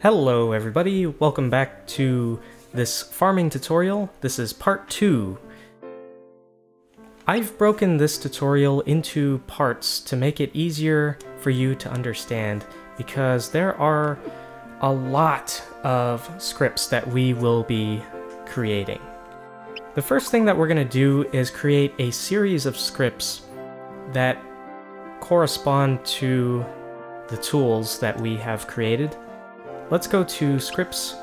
Hello everybody, welcome back to this farming tutorial. This is part 2. I've broken this tutorial into parts to make it easier for you to understand because there are a lot of scripts that we will be creating. The first thing that we're going to do is create a series of scripts that correspond to the tools that we have created. Let's go to scripts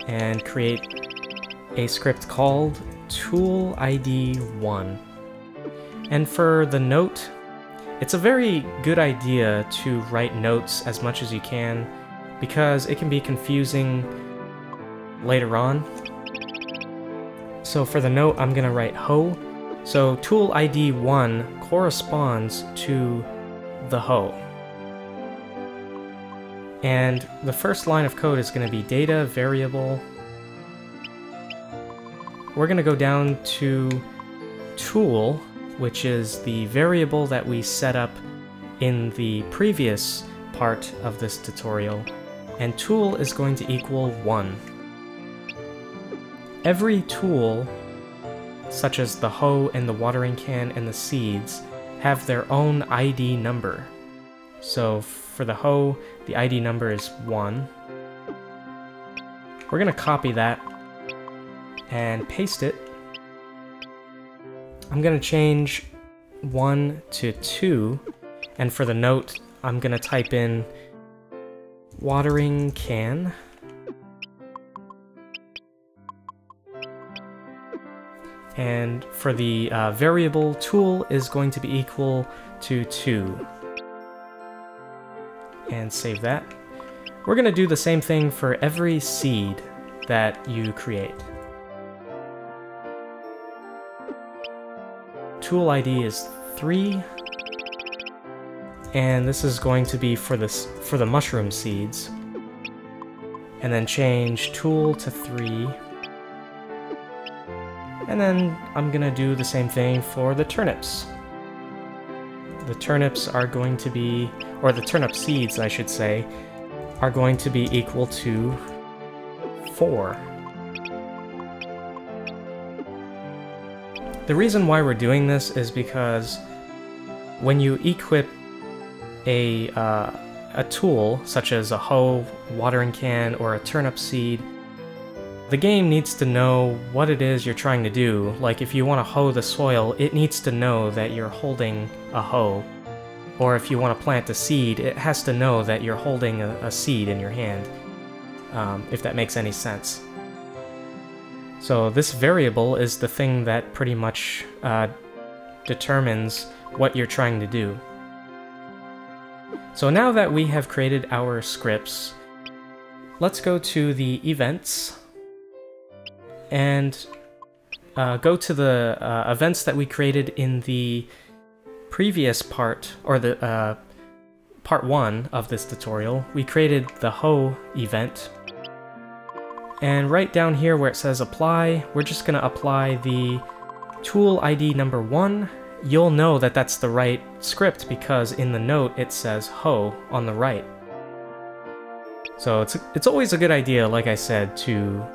and create a script called tool ID 1. And for the note, it's a very good idea to write notes as much as you can because it can be confusing later on. So for the note, I'm gonna write hoe. So tool ID 1 corresponds to the hoe. And the first line of code is going to be data variable. We're going to go down to tool, which is the variable that we set up in the previous part of this tutorial, and tool is going to equal 1. Every tool, such as the hoe and the watering can and the seeds, have their own ID number. So for the hoe, the ID number is 1. We're going to copy that and paste it. I'm going to change 1 to 2, and for the note, I'm going to type in watering can. And for the variable, tool is going to be equal to 2. And save that. We're going to do the same thing for every seed that you create. Tool ID is 3, and this is going to be for the mushroom seeds. And then change tool to 3. And then I'm going to do the same thing for the turnips. The turnips are going to be, or the turnip seeds, I should say, are going to be equal to 4. The reason why we're doing this is because when you equip a tool, such as a hoe, watering can, or a turnip seed, the game needs to know what it is you're trying to do. Like if you want to hoe the soil, it needs to know that you're holding a hoe. Or if you want to plant a seed, it has to know that you're holding a seed in your hand, if that makes any sense. So this variable is the thing that pretty much determines what you're trying to do. So now that we have created our scripts, let's go to the events and go to the events that we created in the previous part, or the part 1 of this tutorial. We created the hoe event, and right down here where it says apply, we're just going to apply the tool ID number 1. You'll know that that's the right script because in the note it says hoe on the right. So it's always a good idea, like I said, to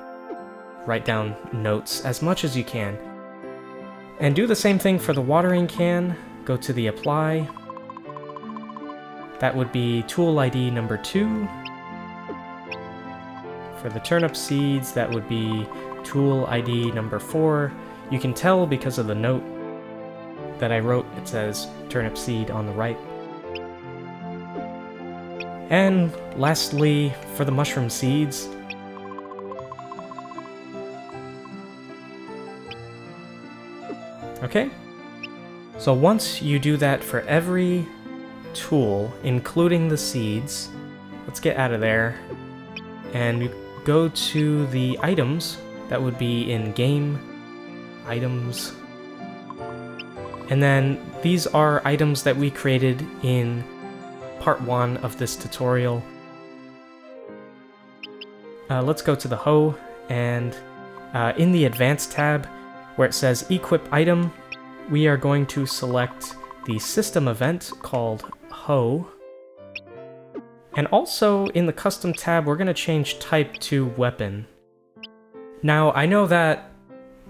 write down notes as much as you can. And do the same thing for the watering can. Go to the apply. That would be tool ID number 2. For the turnip seeds, that would be tool ID number 4. You can tell because of the note that I wrote, it says turnip seed on the right. And lastly, for the mushroom seeds, okay? So once you do that for every tool, including the seeds, let's get out of there and go to the items. That would be in game, items, and then these are items that we created in part 1 of this tutorial. Let's go to the hoe, and in the advanced tab where it says equip item, we are going to select the system event called hoe, And also in the custom tab, we're going to change type to weapon. Now, I know that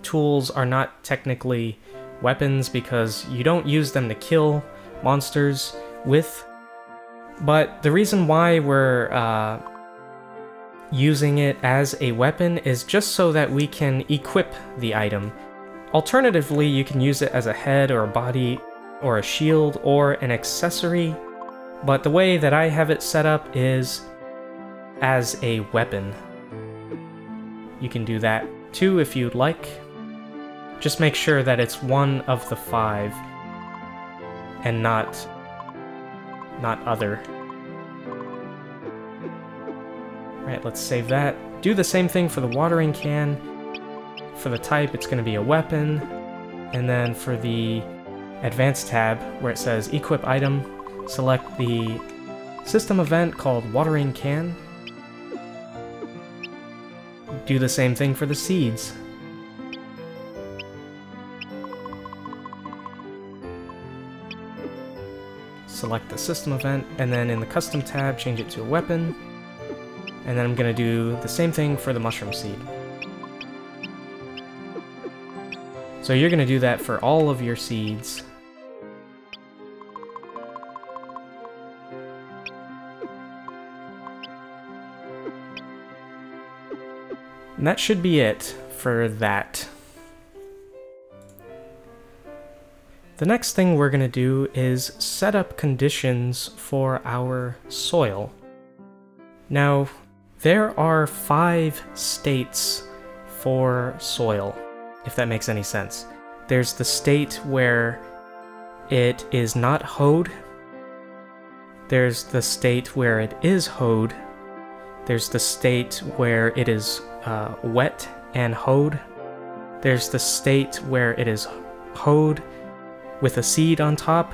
tools are not technically weapons because you don't use them to kill monsters with, but the reason why we're using it as a weapon is just so that we can equip the item. Alternatively, you can use it as a head or a body or a shield or an accessory, but the way that I have it set up is as a weapon. You can do that too if you'd like. Just make sure that it's one of the 5 and not other. Alright, let's save that. Do the same thing for the watering can. For the type, it's going to be a weapon. And then for the advanced tab, where it says equip item, select the system event called watering can. Do the same thing for the seeds. Select the system event, and then in the custom tab, change it to a weapon. And then I'm going to do the same thing for the mushroom seed. So you're going to do that for all of your seeds. And that should be it for that. The next thing we're going to do is set up conditions for our soil. Now, there are 5 states for soil, if that makes any sense. There's the state where it is not hoed. There's the state where it is hoed. There's the state where it is wet and hoed. There's the state where it is hoed with a seed on top.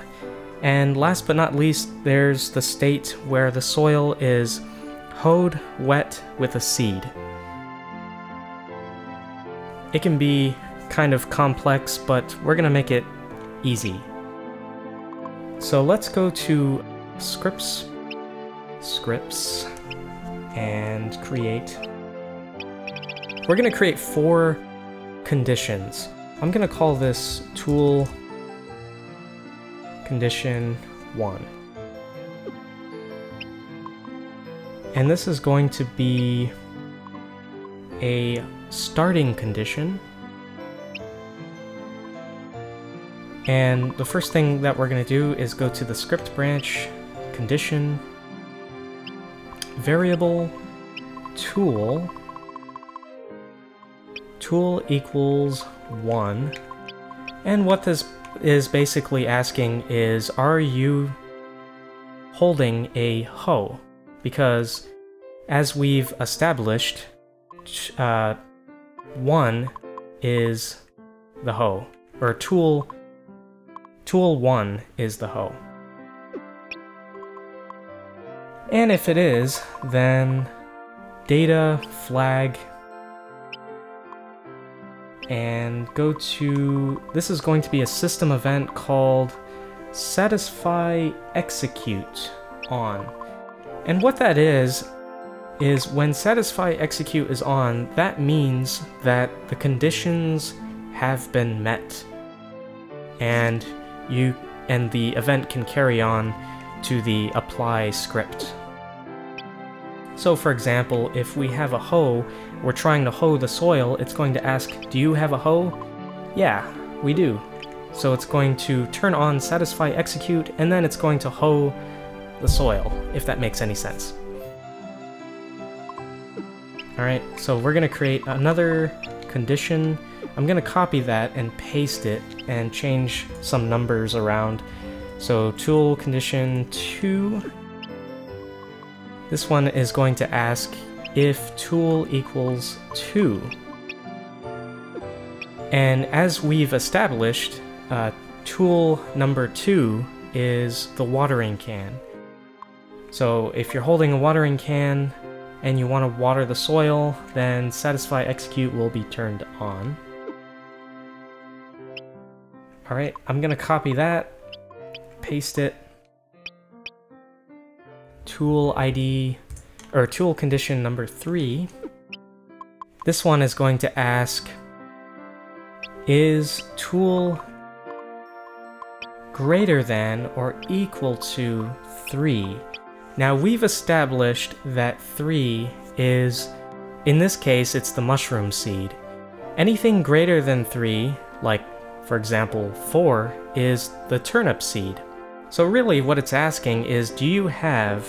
And last but not least, there's the state where the soil is hoed, wet, with a seed. It can be kind of complex, but we're gonna make it easy. So let's go to scripts, and create. We're gonna create 4 conditions. I'm gonna call this tool condition 1. And this is going to be a starting condition. And the first thing that we're going to do is go to the script branch, condition, variable, tool equals 1. And what this is basically asking is, are you holding a hoe? Because as we've established, 1 is the hoe, or tool 1 is the hoe. And if it is, then data flag, and go to, this is going to be a system event called satisfy execute on. And what that is when satisfy execute is on, that means that the conditions have been met. And the event can carry on to the apply script. So for example, if we have a hoe, we're trying to hoe the soil, it's going to ask, do you have a hoe? Yeah, we do. So it's going to turn on satisfy execute, and then it's going to hoe the soil, if that makes any sense. Alright, so we're going to create another condition. I'm going to copy that and paste it and change some numbers around. So tool condition 2. This one is going to ask if tool equals 2. And as we've established, tool number 2 is the watering can. So if you're holding a watering can and you want to water the soil, then satisfy execute will be turned on. Alright, I'm going to copy that, paste it. tool ID, or tool condition number 3. This one is going to ask, is tool greater than or equal to 3? Now we've established that 3 is, in this case, it's the mushroom seed. Anything greater than 3, like for example 4, is the turnip seed. So really what it's asking is, do you have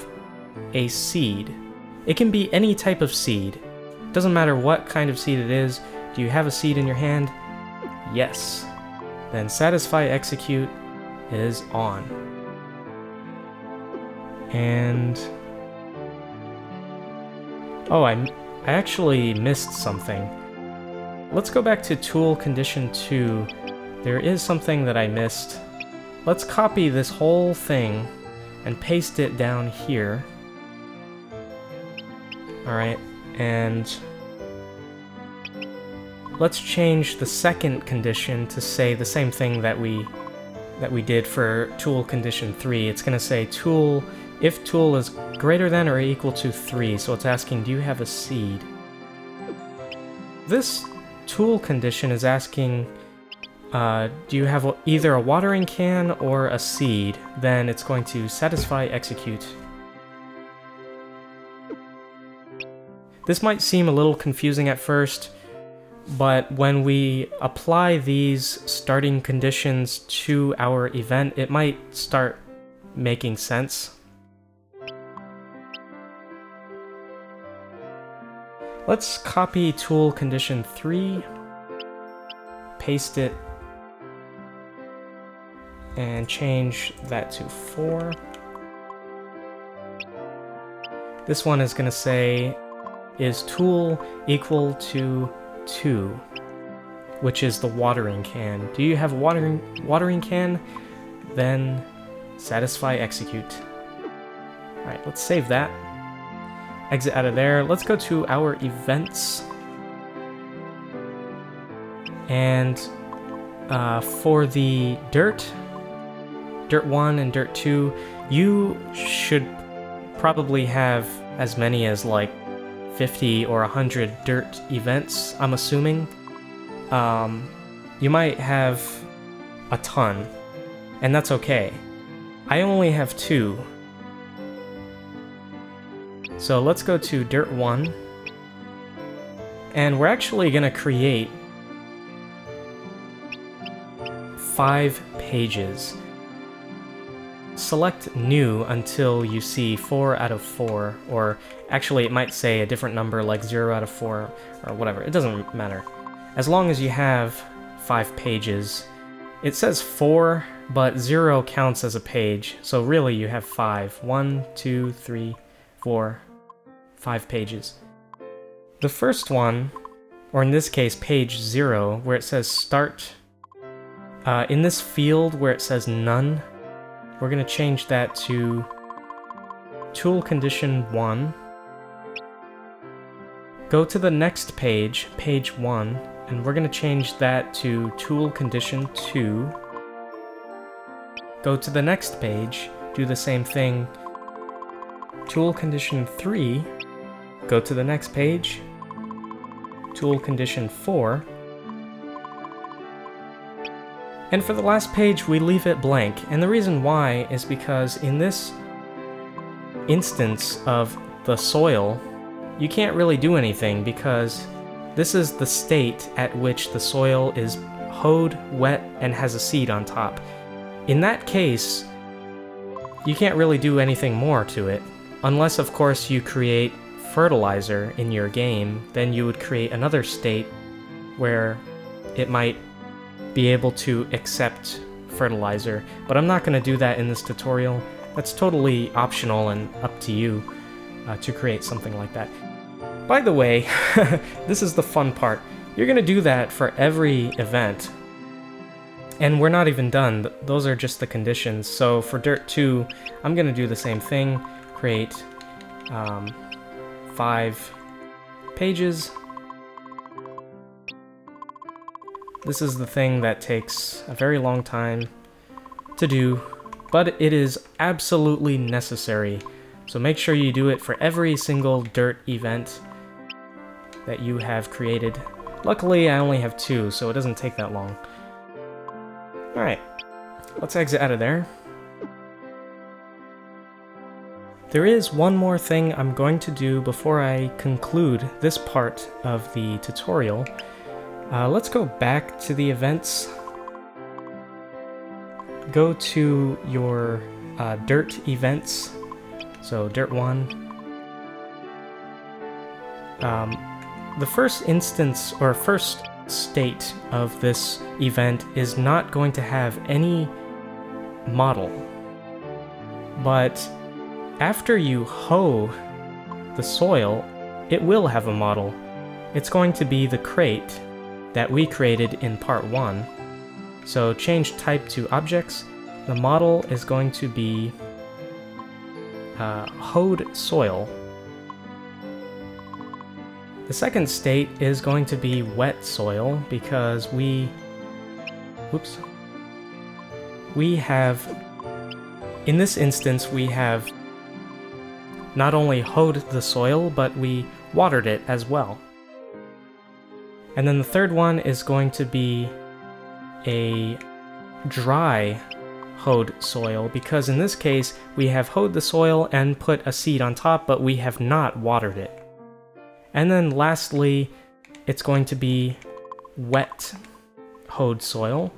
a seed? It can be any type of seed. Doesn't matter what kind of seed it is. Do you have a seed in your hand? Yes. Then satisfy execute is on. And oh, I actually missed something. Let's go back to tool condition 2. There is something that I missed. Let's copy this whole thing and paste it down here. Alright, and let's change the second condition to say the same thing that we did for tool condition 3. It's going to say tool, if tool is greater than or equal to 3, so it's asking, do you have a seed? This tool condition is asking, do you have either a watering can or a seed? Then it's going to satisfy execute. This might seem a little confusing at first, but when we apply these starting conditions to our event, it might start making sense. Let's copy tool condition 3, paste it, and change that to 4. This one is going to say, is tool equal to 2, which is the watering can. Do you have a watering can? Then satisfy execute. Alright, let's save that. Exit out of there. Let's go to our events. And for the Dirt 1 and Dirt 2, you should probably have as many as like 50 or 100 Dirt events, I'm assuming. You might have a ton, and that's okay. I only have 2. So let's go to Dirt 1, and we're actually going to create 5 pages. Select New until you see 4 out of 4, or actually it might say a different number like 0 out of 4, or whatever, it doesn't matter. As long as you have 5 pages. It says 4, but 0 counts as a page, so really you have 5. 1, 2, 3, 4, 5 pages. The first one, or in this case page 0, where it says Start, in this field where it says None, we're going to change that to tool condition 1. Go to the next page, page 1, and we're going to change that to tool condition 2. Go to the next page, do the same thing, tool condition 3. Go to the next page, tool condition 4. And for the last page, we leave it blank. And the reason why is because in this instance of the soil, you can't really do anything because this is the state at which the soil is hoed, wet, and has a seed on top. In that case, you can't really do anything more to it. Unless, of course, you create fertilizer in your game, then you would create another state where it might be able to accept fertilizer, but I'm not going to do that in this tutorial. That's totally optional and up to you to create something like that. By the way, this is the fun part. You're going to do that for every event, and we're not even done. Those are just the conditions. So for Dirt 2, I'm going to do the same thing, create 5 pages. This is the thing that takes a very long time to do, but it is absolutely necessary So make sure you do it for every single dirt event that you have created. Luckily, I only have 2, so it doesn't take that long. Alright, let's exit out of there. There is one more thing I'm going to do before I conclude this part of the tutorial. Let's go back to the events. Go to your dirt events. So dirt 1. The first instance, or first state of this event is not going to have any model. But after you hoe the soil, it will have a model. It's going to be the crate that we created in part 1. So change type to objects. The model is going to be hoed soil. The second state is going to be wet soil because we have, in this instance, we have not only hoed the soil, but we watered it as well. And then the third one is going to be a dry hoed soil, because in this case, we have hoed the soil and put a seed on top, but we have not watered it. And then lastly, it's going to be wet hoed soil,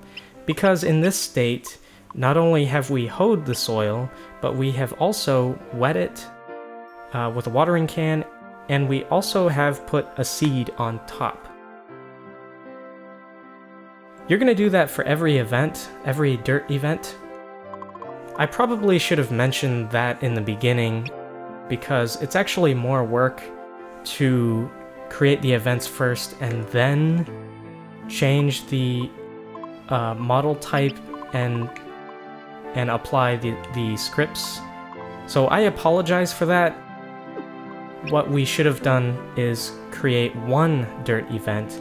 because in this state, not only have we hoed the soil, but we have also wet it with a watering can, and we also have put a seed on top. You're going to do that for every event, every dirt event. I probably should have mentioned that in the beginning, because it's actually more work to create the events first and then change the model type and apply the scripts. So I apologize for that. What we should have done is create one dirt event,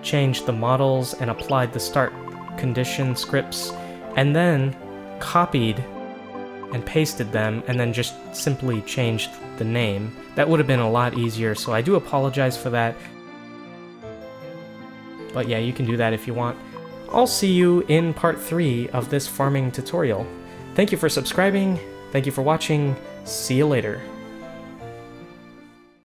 change the models and applied the start condition scripts, and then copied and pasted them, and then just simply changed the name. That would have been a lot easier, so I do apologize for that. But yeah, you can do that if you want. I'll see you in part 3 of this farming tutorial. Thank you for subscribing, thank you for watching, see you later.